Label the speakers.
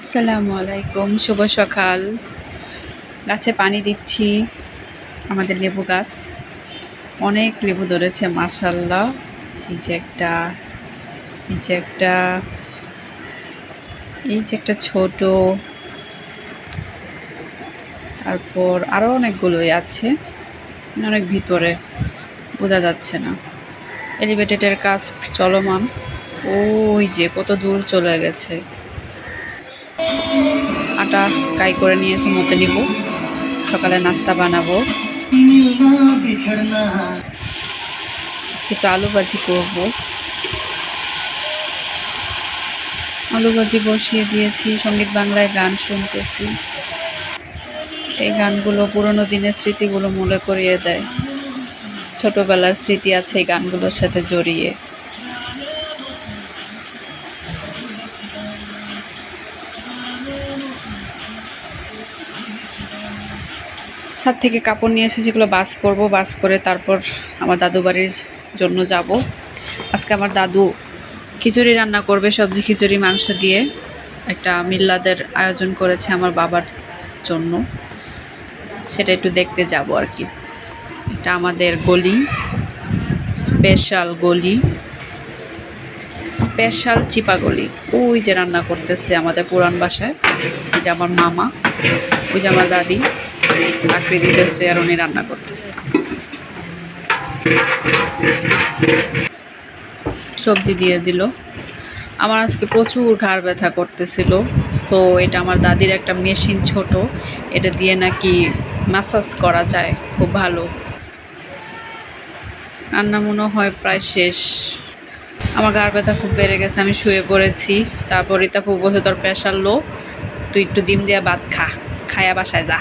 Speaker 1: আসসালামু আলাইকুম, শুভ সকাল। গাছে পানি দিচ্ছি। আমাদের লেবু গাছ অনেক লেবু ধরেছে মাশাআল্লাহ। এই যে একটা এই যে একটা এই যে একটা ছোট, তারপর আরও অনেকগুলোই আছে, অনেক ভিতরে বোঝা যাচ্ছে না। এলিভেটেডের কাজ চলমান। ওই যে কত দূর চলে গেছে। আটা কাই করে নিয়েছি, মতে নিব, সকালে নাস্তা বানাবো। আজকে একটু আলু ভাজি করবো। আলু ভাজি বসিয়ে দিয়েছি, সঙ্গীত বাংলায় গান শুনতেছি। এই গানগুলো পুরোনো দিনের স্মৃতিগুলো মনে করিয়ে দেয়। ছোটবেলার স্মৃতি আছে এই গানগুলোর সাথে জড়িয়ে। ছাদ থেকে কাপড় নিয়ে এসে যেগুলো বাস করব, বাস করে তারপর আমার দাদু বাড়ির জন্য যাব। আজকে আমার দাদু খিচুড়ি রান্না করবে, সবজি খিচুড়ি মাংস দিয়ে। একটা মিল্লাদের আয়োজন করেছে আমার বাবার জন্য, সেটা একটু দেখতে যাব আর কি। এটা আমাদের গলি, স্পেশাল গলি, স্পেশাল চিপা গলি। ওই যে রান্না করতেছে আমাদের পুরান বাসায়, ওই যে আমার মামা, ওই যে আমার দাদি লাকড়ি দিতেছে আর উনি রান্না করতেছে। সবজি দিয়ে দিল। আমার আজকে প্রচুর ঘাড় ব্যথা করতেছিল। সো এটা আমার দাদির একটা মেশিন, ছোট, এটা দিয়ে নাকি ম্যাসাজ করা যায়, খুব ভালো। রান্না মনে হয় প্রায় শেষ। আমার ঘাড় ব্যথা খুব বেড়ে গেছে, আমি শুয়ে পড়েছি। তারপর রিতাপু বলছে তোর প্রেশার লো, তুই একটু ডিম দিয়া ভাত খা, খায়া বাসায় যা।